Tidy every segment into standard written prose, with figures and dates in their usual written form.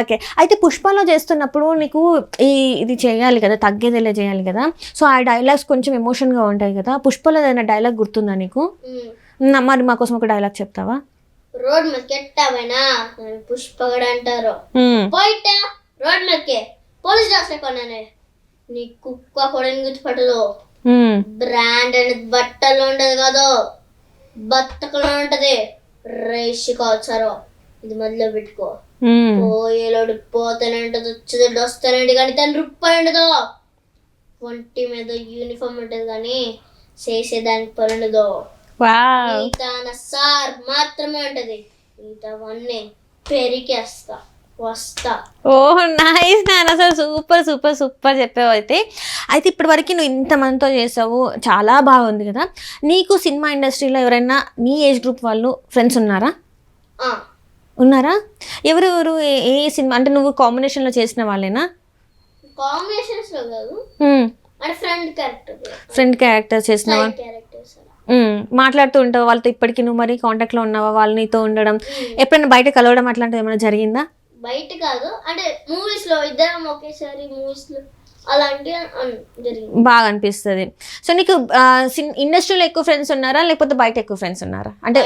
Okay. అయితే 'పుష్పలో' చేస్తున్నప్పుడు నీకు ఇది చేయాలి కదా, తగ్గేదేలే చేయాలి కదా. సో ఆ డైలాగ్స్ కొంచెం ఎమోషన్‌గా ఉంటాయి కదా. 'పుష్పలో' ఏదైనా డైలాగ్ గుర్తుందా నీకు? మరి మా కోసం ఒక డైలాగ్ చెప్తావా? రోడ్ మీద కెట్టామైనా పుష్పగడ అంటారు. పోయిట రోడ్ మీదకి పోలీస్ స్టేషన్ కొన్నానే నీ కుక్క కూడా గుర్తుపట్టదు. బ్రాండ్ అనేది బట్టలు ఉండదు కాదు, బట్టకులో ఉంటది. రేషి కావచ్చారు, ఇది మధ్యలో పెట్టుకో. పోయేలోడు పోతానే ఉంటది, వచ్చేది వస్తానండి కానీ తను రూపాయి ఉండదు. ఒంటి మీద యూనిఫామ్ ఉంటది కానీ చేసేదానికి పని ఉండదు. తన సార్ మాత్రమే ఉంటది, ఇంతవన్నీ పెరికేస్తా వస్తా. ఓహ్ నైస్ నాన్న, అసలు సూపర్ సూపర్ సూపర్ చెప్పావు. అయితే ఇప్పటి వరకు నువ్వు ఇంతమందితో చేసావు, చాలా బాగుంది కదా. నీకు సినిమా ఇండస్ట్రీలో ఎవరైనా నీ ఏజ్ గ్రూప్ వాళ్ళు ఫ్రెండ్స్ ఉన్నారా? ఉన్నారా? ఎవరెవరు? ఏ సినిమా అంటే నువ్వు కాంబినేషన్లో చేసిన వాళ్ళేనా? కాంబినేషన్స్ లో కాదు, అంటే ఫ్రెండ్ క్యారెక్టర్ చేసిన మాట్లాడుతూ ఉంటావు వాళ్ళతో. ఇప్పటికీ నువ్వు మరి కాంటాక్ట్లో ఉన్నావా వాళ్ళు నీతో ఉండడం? ఎప్పుడైనా బయట కలవడం అట్లాంటిది ఏమైనా జరిగిందా? బయట కాదు, అంటే మూవీస్ లో ఇద్దరం ఒకేసారి మూవీస్ లో అలాంటివి జరిగింది. బాగా అనిపిస్తుంది. సో నీకు ఇండస్ట్రీలో ఎక్కువ ఫ్రెండ్స్ ఉన్నారా లేకపోతే బయట ఎక్కువ ఫ్రెండ్స్ ఉన్నారా? అంటే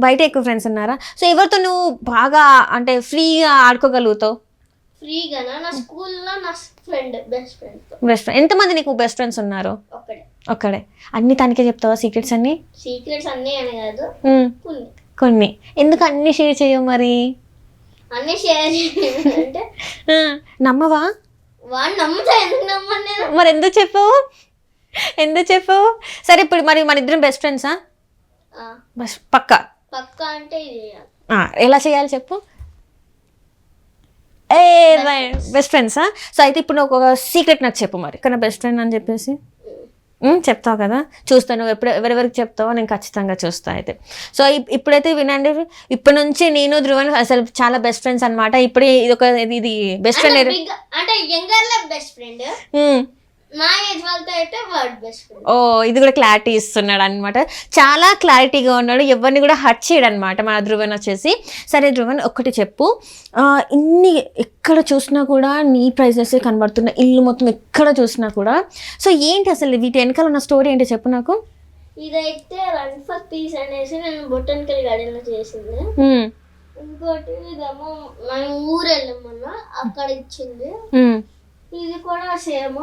బయట ఎక్కువ ఫ్రెండ్స్ ఉన్నారా? సో ఎవరితో నువ్వు బాగా అంటే ఫ్రీగా ఆడుకోగలుగుతావు? ఫ్రీగానా? నా స్కూల్లో నా బెస్ట్ ఫ్రెండ్. ఎంతమంది నీకు బెస్ట్ ఫ్రెండ్స్ ఉన్నారు? ఒక్కడే. అన్ని తనకే చెప్తావా సీక్రెట్స్ అన్ని? సీక్రెట్స్ అన్ని అని కాదు, కొన్ని. ఎందుకు అన్ని షేర్ చేయవు మరి? అన్ని షేర్ అంటే నమ్మవా? వాడు నమ్ముతా, ఎందుకు నమ్మను? మరి ఎందుకు చెప్పావు? సరే ఇప్పుడు మరి మన ఇద్దరం బెస్ట్ ఫ్రెండ్సా? పక్కా అంటే ఎలా చేయాలి చెప్పు? బెస్ట్ ఫ్రెండ్సా? సో అయితే ఇప్పుడు నువ్వు ఒక సీక్రెట్ నాకు చెప్పు మరి. కానీ బెస్ట్ ఫ్రెండ్ అని చెప్పేసి చెప్తావు కదా, చూస్తాను. ఎవరెవరికి చెప్తావో నేను ఖచ్చితంగా చూస్తా. అయితే సో ఇప్పుడైతే వినండి, ఇప్పటి నుంచి నేను ధ్రువన్ అసలు చాలా బెస్ట్ ఫ్రెండ్స్ అనమాట. ఇప్పుడే ఇది బెస్ట్ ఫ్రెండ్ అంటే యంగర్ లో బెస్ట్ ఫ్రెండ్, నా ఏజ్ వాళ్ళతో అయితే వర్డ్ బెస్ట్ ఫ్రెండ్. ఓ ఇది కూడా క్లారిటీ ఇస్తున్నాడు అనమాట, చాలా క్లారిటీగా ఉన్నాడు, ఎవరిని కూడా హర్ట్ చేయడు అనమాట మన ధ్రువన్ వచ్చేసి. సరే ధ్రువన్ ఒక్కటి చెప్పు, ఇన్ని ఎక్కడ చూసినా కూడా నీ ప్రైజెస్ కనబడుతున్నాయి, ఇల్లు మొత్తం ఎక్కడ చూసినా కూడా. సో ఏంటి అసలు వీటి వెనకాల ఉన్న స్టోరీ ఏంటి చెప్పు నాకు. ఇదైతే రన్ ఫర్ పీస్ అనేసి నేను బొటానికల్ గార్డెన్ లో చేసింది. ఇంకోటి ఇదేమో మనం ఊరు వెళ్ళామన్నా అక్కడ ఇచ్చింది. ఇది కూడా సేమ్,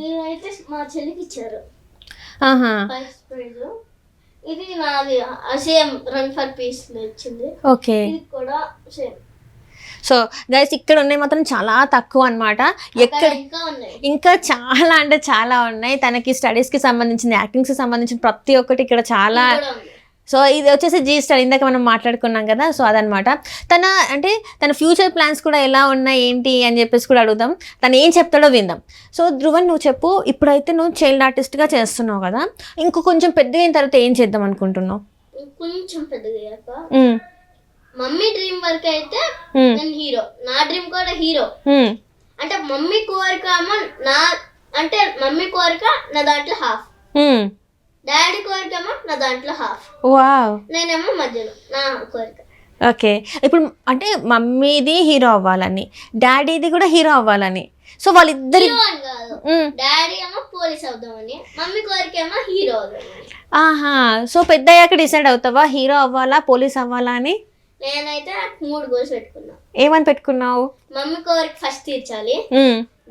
ఇదైతే మా చెల్లికి ఇచ్చారు ఫస్ట్ ప్రైజ్. ఇది నాది సేమ్ రన్ ఫర్ పీస్ లో ఇచ్చింది. ఓకే, ఇది కూడా సేమ్. సో గైస్ ఇక్కడ ఉన్నాయి మాత్రం చాలా తక్కువ అనమాట, ఎక్కడ ఇంకా చాలా అంటే చాలా ఉన్నాయి. తనకి స్టడీస్కి సంబంధించింది, యాక్టింగ్స్కి సంబంధించిన ప్రతి ఒక్కటి ఇక్కడ చాలా. సో ఇది వచ్చేసి జీ స్టార్, ఇందాక మనం మాట్లాడుకున్నాం కదా. సో అదనమాట తన ఫ్యూచర్ ప్లాన్స్ కూడా ఎలా ఉన్నాయి ఏంటి అని చెప్పేసి కూడా అడుగుదాం, తను ఏం చెప్తాడో విందాం. సో ధ్రువన్ నువ్వు చెప్పు, ఇప్పుడైతే నువ్వు చైల్డ్ ఆర్టిస్ట్గా చేస్తున్నావు కదా, ఇంకో కొంచెం పెద్దగా అయిన తర్వాత ఏం చేద్దాం అనుకుంటున్నావు? కొంచెం పెద్దగా మమ్మీ డ్రీమ్ వరకు అయితే నేను హీరో, నా డ్రీమ్ కూడా హీరో. అంటే మమ్మీ కోరిక మమ్మీ కోరిక నా దాంట్లో హాఫ్, డాడీ కోరికేమో నా దాంట్లో హాఫ్, నేనేమో మధ్యలో నా కోరిక. ఓకే, ఇప్పుడు అంటే మమ్మీది హీరో అవ్వాలని, డాడీది కూడా హీరో అవ్వాలని. సో వాళ్ళిద్దరి కాదు, డాడీ ఏమో పోలీస్ అవుదామని, మమ్మీ కోరికేమో హీరో అవుదామని. ఆహా, సో పెద్ద అయ్యాక డిసైడ్ అవుతావా హీరో అవ్వాలా పోలీస్ అవ్వాలా అని? నేనైతే 3 గోల్స్ పెట్టుకున్నా. ఏమని పెట్టుకున్నావు? మమ్మీ కోరిక ఫస్ట్ తీర్చాలి,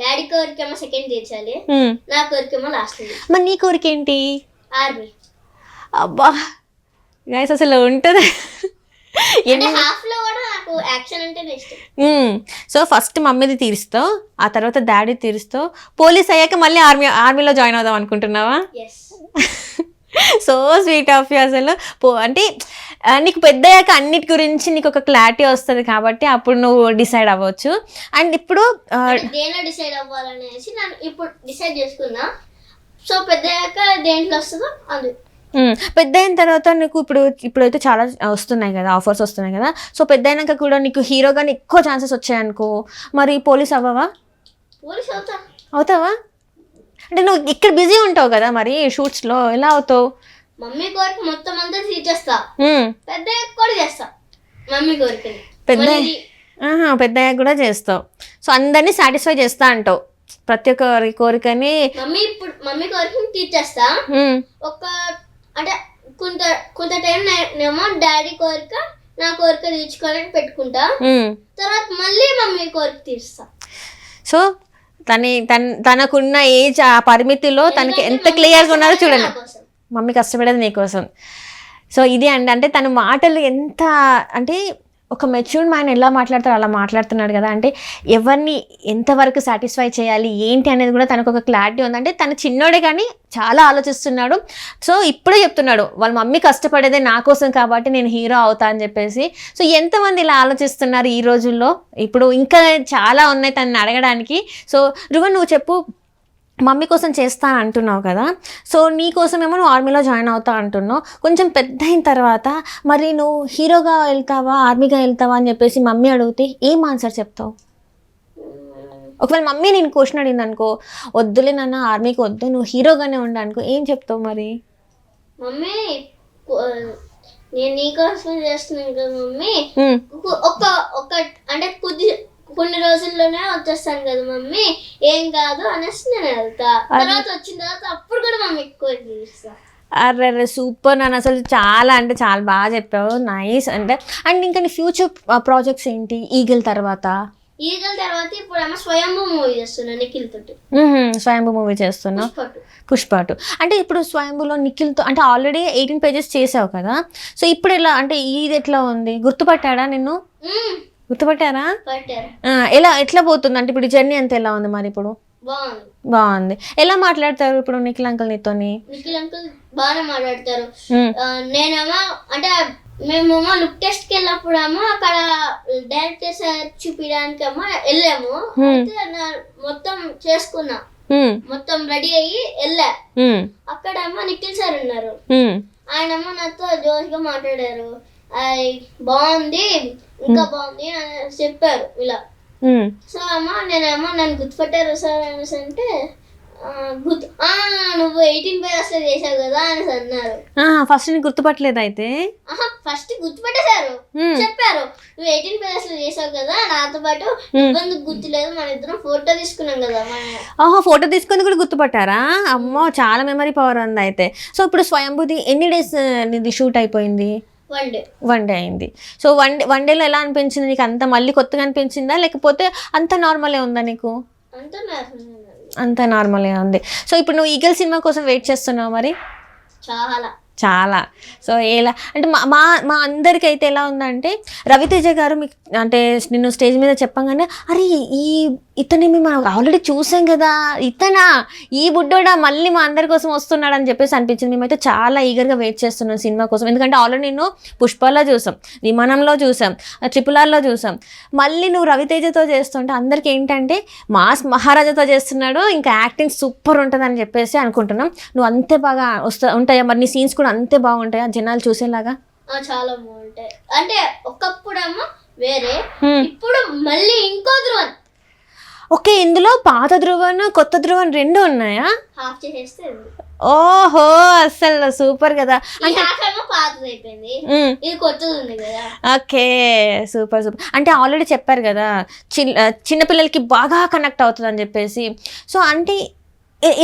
డాడీ కోరికేమో సెకండ్ తీర్చాలి, నా కోరికేమో లాస్ట్. మరి నీ కోరిక ఏంటి? ఆర్మీ. అబ్బా గైస్ అసలు ఉంటుంది. సో ఫస్ట్ మమ్మీది తీరుస్తావు, ఆ తర్వాత డాడీ తీరుస్తావు, పోలీస్ అయ్యాక మళ్ళీ ఆర్మీలో జాయిన్ అవుదాం అనుకుంటున్నావా? సో స్వీట్ ఆఫ్ యూ అసలు. అంటే నీకు పెద్ద అయ్యాక అన్నిటి గురించి నీకు ఒక క్లారిటీ వస్తుంది కాబట్టి అప్పుడు నువ్వు డిసైడ్ అవ్వచ్చు. అండ్ ఇప్పుడు డిసైడ్ అవ్వాలనేసి నేను ఇప్పుడు డిసైడ్ చేసుకున్నా. సో పెద్ద అయ్యాక దేంట్లో వస్తుందో అది. పెద్ద అయిన తర్వాత నీకు ఇప్పుడైతే చాలా వస్తున్నాయి కదా, ఆఫర్స్ వస్తున్నాయి కదా. సో పెద్ద అయినాక కూడా నీకు హీరోగానే ఎక్కువ ఛాన్సెస్ వచ్చాయనుకో, మరి పోలీస్ అవ్వవా? అవుతావా? అంటే నువ్వు ఇక్కడ బిజీ ఉంటావు కదా, మరి షూట్స్లో ఎలా అవుతావు? మమ్మీ కోరిక మొత్తం అంతా తీర్చేస్తా, పెద్ద కూడా చేస్తా. మమ్మీ కోరిక పెద్దయ్యాక కూడా చేస్తావు. సో అందరినీ సాటిస్ఫై చేస్తా అంటావు, ప్రతి ఒక్కరి కోరికని. మమ్మీ కోరికని తీర్చేస్తా. ఒక అంటే కొంత టైం నేమో డాడీ కోరిక నా కోరిక తీర్చుకోవాలని పెట్టుకుంటా, తర్వాత మళ్ళీ మమ్మీ కోరిక తీరుస్తా. సో తనకున్న ఏజ్ ఆ పరిమితిలో తనకి ఎంత క్లియర్గా ఉన్నారో చూడండి. మమ్మీ కష్టపడేది నీకోసం. సో ఇది అండి, అంటే తన మాటలు ఎంత అంటే ఒక మెచ్యూర్డ్ మైండ్ ఎలా మాట్లాడతారో అలా మాట్లాడుతున్నాడు కదా. అంటే ఎవరిని ఎంతవరకు సాటిస్ఫై చేయాలి ఏంటి అనేది కూడా తనకు ఒక క్లారిటీ ఉంది. అంటే తను చిన్నోడే కానీ చాలా ఆలోచిస్తున్నాడు. సో ఇప్పుడే చెప్తున్నాడు వాళ్ళ మమ్మీ కష్టపడేదే నా కోసం కాబట్టి నేను హీరో అవుతా అని చెప్పేసి. సో ఎంతమంది ఇలా ఆలోచిస్తున్నారు ఈ రోజుల్లో? ఇప్పుడు ఇంకా చాలా ఉన్నాయి తనని అడగడానికి. సో రువన్ నువ్వు చెప్పు, మమ్మీ కోసం చేస్తా అంటున్నావు కదా, సో నీ కోసమేమో నువ్వు ఆర్మీలో జాయిన్ అవుతా అంటున్నావు. కొంచెం పెద్ద అయిన తర్వాత మరి నువ్వు హీరోగా వెళ్తావా ఆర్మీగా వెళ్తావా అని చెప్పేసి మమ్మీ అడిగితే ఏం ఆన్సర్ చెప్తావు? ఒకవేళ మమ్మీ నేను క్వశ్చన్ అడిగింది అనుకో, వద్దులే నాన్న ఆర్మీకి వద్దు నువ్వు హీరోగానే ఉండు అనుకో, ఏం చెప్తావు మరి? మమ్మీ నేను నీకోసం చేస్తున్నాను కదా మమ్మీ, ఒక అంటే కొన్ని రోజుల్లోనే వచ్చేస్తాను కదా మమ్మీ, ఏం కాదు అనేసి నేను వెళ్తా. తర్వాత వచ్చిన తర్వాత అప్పుడు కూడా మమ్మీ ఎక్కువ తీరుస్తా. అర్రే సూపర్ నాన్న, అసలు చాలా అంటే చాలా బాగా చెప్పావు, నైస్. అంటే అండ్ ఇంకా నీ ఫ్యూచర్ ప్రాజెక్ట్స్ ఏంటి? ఈగల్ తర్వాత ఇప్పుడు ఏమో స్వయంభూ మూవీ చేస్తున్నా నిఖిల్ తోటి. స్వయంభూ మూవీ చేస్తున్నా, పుష్ప 2. అంటే ఇప్పుడు స్వయంభూలో నిఖిల్తో అంటే ఆల్రెడీ 18 పేజెస్ చేసావు కదా, సో ఇప్పుడు ఎలా అంటే ఇది ఎట్లా ఉంది? గుర్తుపట్టాడా నిన్ను? గుర్తుపట్టారా? ఎట్లా పోతుంది అంటే ఇప్పుడు జర్నీ అంతా ఎలా ఉంది మరి? ఇప్పుడు బాగుంది. ఎలా మాట్లాడతారు ఇప్పుడు నిఖిల్ అంకుల్ నీతోని? నిఖిల్ అంకుల్ బాగానే మాట్లాడతారు. నేనేమో అంటే మేమేమో లుక్ టెస్ట్ కి వెళ్ళినప్పుడేమో అక్కడ డైరెక్టర్ సార్ చూపించడానికి ఏమో వెళ్ళాము. మొత్తం చేసుకున్నా, మొత్తం రెడీ అయ్యి వెళ్ళా. అక్కడేమో నిఖిల్ సార్ ఉన్నారు, ఆయనేమో నాతో జోష్గా మాట్లాడారు. బాగుంది ఇంకా బాగుంది అని చెప్పారు ఇలా. సో అమ్మా నేనేమో నన్ను గుర్తుపట్టారు సార్ అనేసి అంటే నువ్వు 18 పేజెస్ లో చేసావు కదా అనేసి అన్నారు. ఫస్ట్ ని గుర్తుపట్టలేదు అయితే? ఫస్ట్ గుర్తుపట్టేశారు, చెప్పారు నువ్వు 18 పేజెస్ లో చేసావు కదా నాతో పాటు, ఎందుకు గుర్తులేదు, మన ఇద్దరం ఫోటో తీసుకున్నాం కదా. ఫోటో తీసుకుని కూడా గుర్తుపట్టారా? అమ్మో చాలా మెమరీ పవర్ ఉంది అయితే. సో ఇప్పుడు స్వయంభూది ఎన్ని డేస్ నీది షూట్ అయిపోయింది? 1 డే అయింది. సో వన్ డేలో ఎలా అనిపించింది నీకు? అంత మళ్ళీ కొత్తగా అనిపించిందా లేకపోతే అంత నార్మలే ఉందా నీకు? అంత నార్మల్గా ఉంది. సో ఇప్పుడు నువ్వు ఈగల్ సినిమా కోసం వెయిట్ చేస్తున్నావు మరి? చాలా. సో ఎలా అంటే మా అందరికైతే ఎలా ఉందంటే రవితేజ గారు మీకు అంటే నిన్ను స్టేజ్ మీద చెప్పంగానే అరే ఇతనేమి మనం ఆల్రెడీ చూసాం కదా, ఇతనా ఈ బుడ్డోడా మళ్ళీ మా అందరి కోసం వస్తున్నాడు అని చెప్పేసి అనిపించింది. మేమైతే చాలా ఈగర్గా వెయిట్ చేస్తున్నాం సినిమా కోసం. ఎందుకంటే ఆల్రెడీ నేను పుష్పలో చూసాం, విమానంలో చూసాం, RRRలో చూసాం, మళ్ళీ నువ్వు రవితేజతో చేస్తుంటే అందరికి ఏంటంటే మాస్ మహారాజాతో చేస్తున్నాడు, ఇంకా యాక్టింగ్ సూపర్ ఉంటుందని చెప్పేసి అనుకుంటున్నాం. నువ్వు అంతే బాగా ఉంటాయా మరి? నీ సీన్స్ కూడా అంతే బాగుంటాయా జనాలు చూసేలాగా? చాలా బాగుంటాయి. అంటే ఒకప్పుడేమో వేరే, ఇప్పుడు మళ్ళీ ఇంకో ధ్రువన్. ఓకే, ఇందులో పాత ధ్రువన్ కొత్త ధ్రువన్ 2 ఉన్నాయా? హాఫ్ చేసేస్తే ఓహో అసలు సూపర్ కదా. అంటే పాతది అయిపోయింది, ఇది కొత్తది ఉంది కదా. Okay super. అంటే ఆల్రెడీ చెప్పారు కదా చిన్నపిల్లలకి బాగా కనెక్ట్ అవుతుంది అని చెప్పేసి. సో అంటే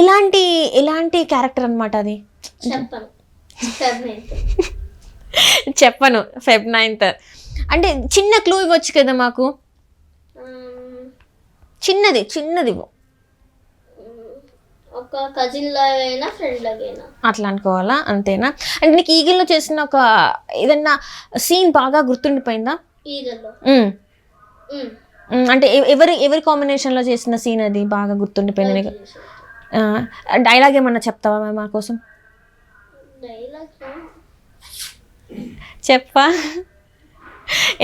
ఎలాంటి క్యారెక్టర్ అనమాట అది? చెప్పను Feb 9th. అంటే చిన్న క్లూ ఇవ్వచ్చు కదా మాకు, చిన్నది ఒక కజిన్ లాగైనా ఫ్రెండ్ లాగైనా అట్లా అనుకోవాలా, అంతేనా? అంటే నీకు ఈగల్లో చేసిన ఒక ఏదన్నా సీన్ బాగా గుర్తుండిపోయిందా? ఈగల్లో అంటే ఎవరి కాంబినేషన్లో చేసిన సీన్ అది బాగా గుర్తుండిపోయింది నీకు? డైలాగ్ ఏమన్నా చెప్తావా మా కోసం? చెప్పా,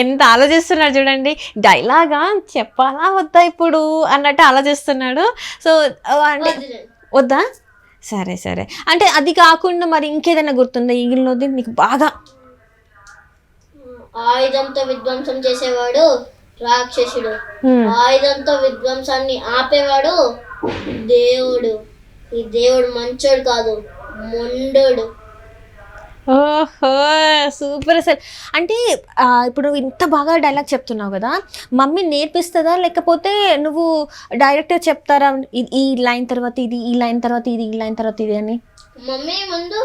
ఎంత ఆలోచిస్తున్నాడు చూడండి. డైలాగా చెప్పాలా వద్దా ఇప్పుడు అన్నట్టు ఆలోచిస్తున్నాడు. సో అంటే వద్దా? సరే. అంటే అది కాకుండా మరి ఇంకేదైనా గుర్తుందా ఈగిల్లోది నీకు బాగా? ఆయుధంతో విధ్వంసం చేసేవాడు రాక్షసుడు, ఆయుధంతో విధ్వంసాన్ని ఆపేవాడు దేవుడు. ఈ దేవుడు మంచోడు కాదు, మొండోడు. ఓహో సూపర్ అసలు. అంటే ఇప్పుడు ఇంత బాగా డైలాగ్ చెప్తున్నావు కదా, మమ్మీ నేర్పిస్తుందా లేకపోతే నువ్వు డైరెక్టర్ చెప్తారా ఈ లైన్ తర్వాత ఇది, ఈ లైన్ తర్వాత ఇది, ఈ లైన్ తర్వాత ఇది అని? మమ్మీ ముందు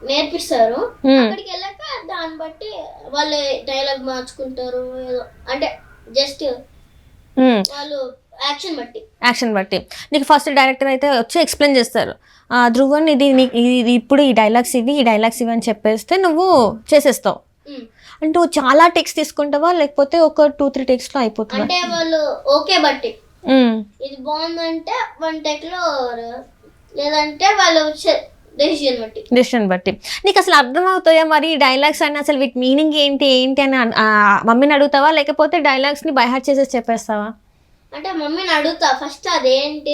నేర్పిస్తారు, అక్కడికి వెళ్ళాక దాన్ని బట్టి వాళ్ళు డైలాగ్ మార్చుకుంటారు ఏదో, అంటే జస్ట్ వాళ్ళు యాక్షన్ బట్టి. నీకు ఫస్ట్ డైరెక్టర్ అయితే వచ్చి ఎక్స్ప్లెయిన్ చేస్తారు, ధ్రువన్ ఇది ఇది ఇప్పుడు ఈ డైలాగ్స్ ఇవి, ఈ డైలాగ్స్ ఇవి అని చెప్పేస్తే నువ్వు చేసేస్తావు. అంటే చాలా టెక్స్ట్ తీసుకుంటావా లేకపోతే ఒక 2-3 టెక్స్ట్లో అయిపోతుంది? అంటే వాళ్ళు ఓకే బట్టి ఇది బాగుందంటే 1 టెక్ లో, లేదంటే వాళ్ళు డెసిషన్ బట్టి. నీకు అసలు అర్థమవుతాయా మరి డైలాగ్స్ అని, అసలు వీటి మీనింగ్ ఏంటి ఏంటి అని మమ్మీని అడుగుతావా లేకపోతే డైలాగ్స్ని బై హార్ట్ చేసేసి చెప్పేస్తావా? అంటే మమ్మీని అడుగుతా ఫస్ట్, అదేంటి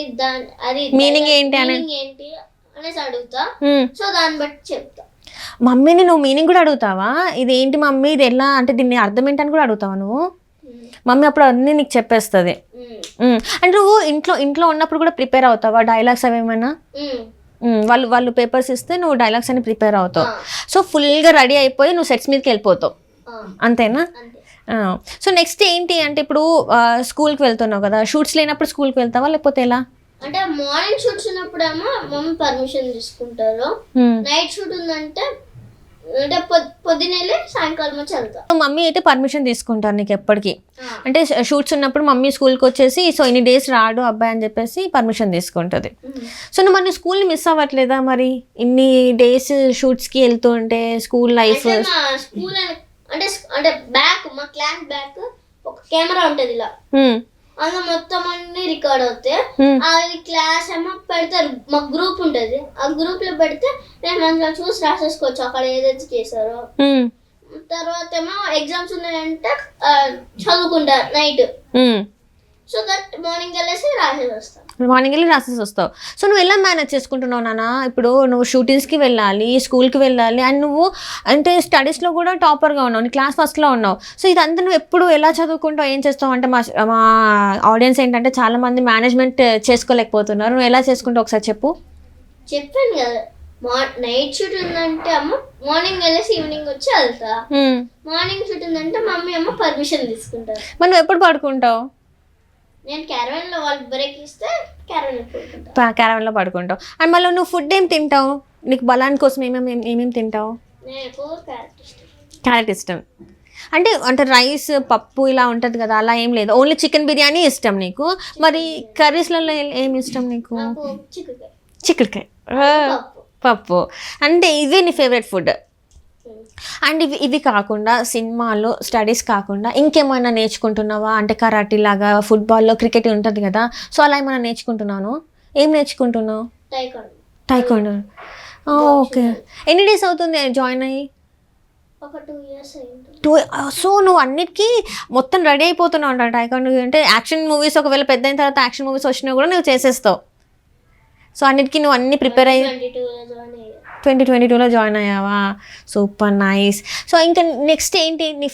అది మీనింగ్ ఏంటి అనేసి అడుగుతా, సో దాన్ని బట్టి చెప్తా. మమ్మీని నువ్వు మీనింగ్ కూడా అడుగుతావా? ఇది ఏంటి మమ్మీ, ఇది ఎలా, అంటే దీన్ని అర్థం ఏంటని కూడా అడుగుతావా నువ్వు? మమ్మీ అప్పుడు అన్నీ నీకు చెప్పేస్తుంది. అంటే నువ్వు ఇంట్లో ఉన్నప్పుడు కూడా ప్రిపేర్ అవుతావా డైలాగ్స్ అవేమైనా? వాళ్ళు పేపర్స్ ఇస్తే నువ్వు డైలాగ్స్ అని ప్రిపేర్ అవుతావు. సో ఫుల్గా రెడీ అయిపోయి నువ్వు సెట్స్ మీదకి వెళ్ళిపోతావు, అంతేనా? సో నెక్స్ట్ ఏంటి అంటే ఇప్పుడు స్కూల్కి వెళ్తున్నావు కదా, షూట్స్ లేనప్పుడు స్కూల్కి వెళ్తావా లేకపోతే ఎలా? అంటే మార్నింగ్ షూట్స్ ఉన్నప్పుడేమో మమ్మీ పర్మిషన్ తీసుకుంటారు, నైట్ షూట్ ఉందంటే అంటే పొద్దున్నే సాయంకాలం వచ్చి వెళ్తా. మమ్మీ అయితే పర్మిషన్ తీసుకుంటారు నీకు ఎప్పటికీ, అంటే షూట్స్ ఉన్నప్పుడు మమ్మీ స్కూల్కి వచ్చేసి సో ఇన్ని డేస్ రాడు అబ్బాయి అని చెప్పేసి పర్మిషన్ తీసుకుంటుంది. సో నువ్వు మరి స్కూల్ని మిస్ అవ్వట్లేదా మరి ఇన్ని డేస్ షూట్స్కి వెళ్తూ ఉంటే? స్కూల్ లైఫ్ స్కూల్ అంటే బ్యాక్, మా క్లాస్ బ్యాక్ ఒక కెమెరా ఉంటది ఇలా, అందులో మొత్తం అన్ని రికార్డ్ అవుతాయి. అది క్లాస్ ఏమో పెడతారు, మా గ్రూప్ ఉంటది, ఆ గ్రూప్ లో పెడితే నేను అందులో చూసి రాసేసుకోవచ్చు అక్కడ ఏదైతే చేశారో. తర్వాత ఏమో ఎగ్జామ్స్ ఉన్నాయంటే చదువుకుంటా నైట్, సో దట్ మార్నింగ్ వెళ్ళి రాసేసి వస్తావు. సో నువ్వు ఎలా మేనేజ్ చేసుకుంటున్నావు నాన్న? ఇప్పుడు నువ్వు షూటింగ్స్కి వెళ్ళాలి, స్కూల్కి వెళ్ళాలి, అండ్ నువ్వు అంటే స్టడీస్లో కూడా టాపర్గా ఉన్నావు, నీ క్లాస్ ఫస్ట్లో ఉన్నావు. సో ఇదంతా నువ్వు ఎప్పుడు ఎలా చదువుకుంటావు, ఏం చేస్తావు? అంటే మా ఆడియన్స్ ఏంటంటే చాలామంది మేనేజ్మెంట్ చేసుకోలేకపోతున్నారు, నువ్వు ఎలా చేసుకుంటావు ఒకసారి చెప్పు. చెప్పాను కదా, నైట్ షూట్ ఉందంటే అమ్మ మార్నింగ్ వెళ్ళేసి ఈవినింగ్ వచ్చి వెళ్తా, మార్నింగ్ షూట్ ఉందంటే మమ్మీ అమ్మ పర్మిషన్ తీసుకుంటారు. మరి నువ్వు ఎప్పుడు పడుకుంటావు? నేను క్యారవాన్లో వాళ్ళు బ్రేక్ ఇస్తే క్యారవాన్లో పడుకుంటావు. అండ్ మళ్ళీ నువ్వు ఫుడ్ ఏం తింటావు? నీకు బలాని కోసం ఏమేమి తింటావు? క్యారెట్ ఇష్టం. అంటే రైస్ పప్పు ఇలా ఉంటుంది కదా, అలా ఏం లేదు, ఓన్లీ చికెన్ బిర్యానీ ఇష్టం నీకు. మరి కర్రీస్లలో ఏమి ఇష్టం నీకు? చిక్కుడుకాయ, పప్పు. అంటే ఇవే నీ ఫేవరెట్ ఫుడ్. అండ్ ఇవి కాకుండా సినిమాలో స్టడీస్ కాకుండా ఇంకేమైనా నేర్చుకుంటున్నావా? అంటే కరాటీ లాగా, ఫుట్బాల్లో క్రికెట్ ఉంటుంది కదా, సో అలా ఏమైనా నేర్చుకుంటున్నాను? ఏం నేర్చుకుంటున్నావు? టైకోండో. ఓకే. ఎన్ని డేస్ అవుతుంది జాయిన్ అయ్యి? ఒక 2 years అయింది. సో నువ్వు అన్నిటికీ మొత్తం రెడీ అయిపోతున్నావు అంట టైకోండో. అంటే యాక్షన్ మూవీస్ ఒకవేళ పెద్ద అయిన తర్వాత యాక్షన్ మూవీస్ వచ్చినా కూడా నువ్వు చేసేస్తావు. సో అన్నిటికీ నువ్వు అన్ని ప్రిపేర్ అయ్యి 2022లో జాయిన్ అయ్యావా? Super nice. సో ఇంకా నెక్స్ట్ ఏంటి నీ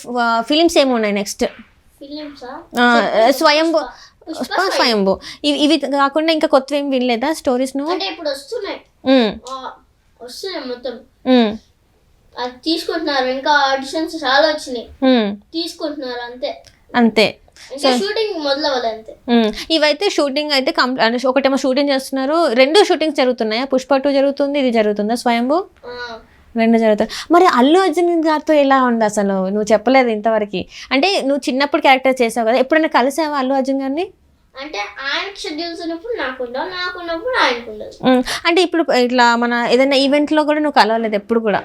ఫిలిమ్స్ ఏమున్నాయి నెక్స్ట్? స్వయంభూ, స్వయంభూ ఇవి కాకుండా ఇంకా కొత్త ఏం వినలేదా స్టోరీస్ నువ్వు? అంటే ఇప్పుడు వస్తున్నాయి మొత్తం, అది తీసుకుంటున్నారు, ఇంకా ఆడిషన్స్ చాలా వచ్చినాయి, తీసుకుంటున్నారు అంతే. షూటింగ్ మొదలవ్వాలి అంతే. ఇవైతే షూటింగ్ అయితే ఒకటేమో షూటింగ్ చేస్తున్నారు, 2 షూటింగ్స్ జరుగుతున్నాయా? పుష్ప 2 జరుగుతుంది, ఇది జరుగుతుందా స్వయంభూ? 2 జరుగుతుంది. మరి అల్లు అర్జున్ గారితో ఎలా ఉంది అసలు? నువ్వు చెప్పలేదు ఇంతవరకు. అంటే నువ్వు చిన్నప్పుడు క్యారెక్టర్ చేసావు కదా, ఎప్పుడైనా కలిసావా అల్లు అర్జున్ గారిని? అంటే ఆయనకి షెడ్యూల్స్ ఉన్నప్పుడు నాకుండవు, నాకున్నప్పుడు ఆయనకు ఉండదు. అంటే ఇప్పుడు ఇట్లా మన ఏదైనా ఈవెంట్లో కూడా నువ్వు కలవలేదు ఎప్పుడు కూడా?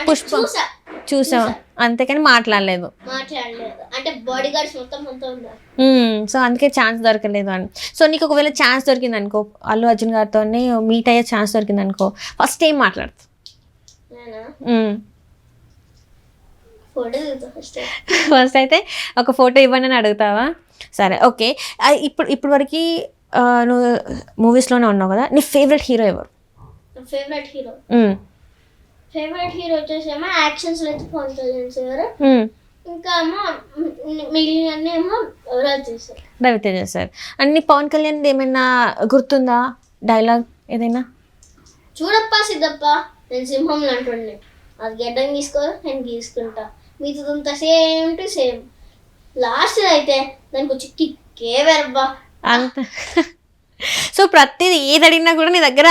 పుష్ప చూసావా, అంతేకాని మాట్లాడలేదు. అంటే బాడీ గార్డ్స్ మొత్తం ఉన్నారు, సో అందుకే ఛాన్స్ దొరకలేదు అని. సో నీకు ఒకవేళ ఛాన్స్ దొరికింది అనుకో, అల్లు అర్జున్ గారితో మీట్ అయ్యే ఛాన్స్ దొరికింది అనుకో, ఫస్ట్ ఏం మాట్లాడుతావు? ఫస్ట్ అయితే ఒక ఫోటో ఇవ్వండి అని అడుగుతావా? సరే ఓకే. ఇప్పుడు వరకు నువ్వు మూవీస్లోనే ఉన్నావు కదా, నీ ఫేవరెట్ హీరో ఎవరు? ఫేవరెట్ హీరో వచ్చేసేమో యాక్షన్స్ లో అయితే పవన్ కళ్యాణ్ సార్, ఇంకా మిగిలిన రవితేజ సార్. అన్ని పవన్ కళ్యాణ్ ఏమైనా గుర్తుందా డైలాగ్ ఏదైనా? చూడప్ప సిద్ధప్ప నేను సింహం అంటుండే. అది గడ్డం గీసుకో, నేను గీసుకుంటా, మీతో సేమ్ టు సేమ్. లాస్ట్ అయితే దానికి వచ్చి కిక్కే వెరబ్బా అంత. సో ప్రతిదీ ఏది అడిగినా కూడా నీ దగ్గర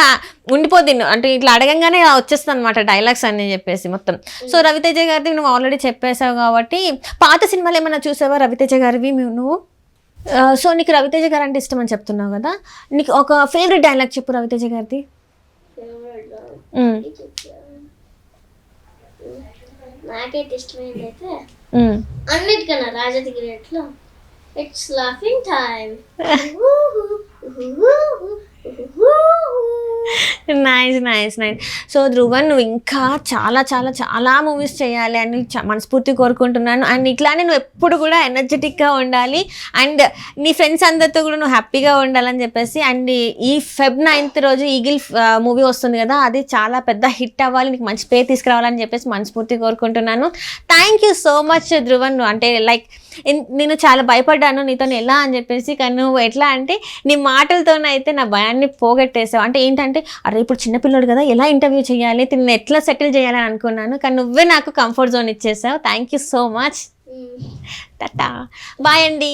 ఉండిపోద్ది, అంటే ఇట్లా అడగంగానే వచ్చేస్తుంది అనమాట డైలాగ్స్ అని చెప్పేసి మొత్తం. సో రవితేజ గారిది నువ్వు ఆల్రెడీ చెప్పేసావు కాబట్టి పాత సినిమాలు ఏమైనా చూసావా రవితేజ గారివి నువ్వు? సో నీకు రవితేజ గారు అంటే ఇష్టం అని చెప్తున్నావు కదా, నీకు ఒక ఫేవరెట్ డైలాగ్ చెప్పు రవితేజ గారిది. నాకైతే ఇష్టమైంది అయితే అన్నిటికన్నా రాజతి గ్రేట్లో it's laughing time. Nice nice nice. So Dhruvan నువ్వు ఇంకా చాలా చాలా చాలా మూవీస్ చేయాలి అని మనస్ఫూర్తి కోరుకుంటున్నాను. అండ్ ఇట్లానే నువ్వు ఎప్పుడు కూడా ఎనర్జెటిక్గా ఉండాలి అండ్ నీ ఫ్రెండ్స్ అందరితో కూడా నువ్వు హ్యాపీగా ఉండాలని చెప్పేసి. అండ్ ఈ Feb 9th రోజు ఈగిల్ మూవీ వస్తుంది కదా, అది చాలా పెద్ద హిట్ అవ్వాలి, నీకు మంచి పేరు తీసుకురావాలని చెప్పేసి మనస్ఫూర్తి కోరుకుంటున్నాను. Thank you so much Dhruvan. అంటే లైక్ నేను చాలా భయపడ్డాను నీతో ఎలా అని చెప్పేసి, కానీ నువ్వు ఎట్లా అంటే నీ మాటలతోనైతే నా భయాన్ని పోగొట్టేసావు. అంటే ఏంటంటే అరే ఇప్పుడు చిన్నపిల్లడు కదా ఎలా ఇంటర్వ్యూ చేయాలి, తిని ఎట్లా సెటిల్ చేయాలని అనుకున్నాను, కానీ నువ్వే నాకు కంఫర్ట్ జోన్ ఇచ్చేసావు. Thank you so much. Ta-ta bye అండి.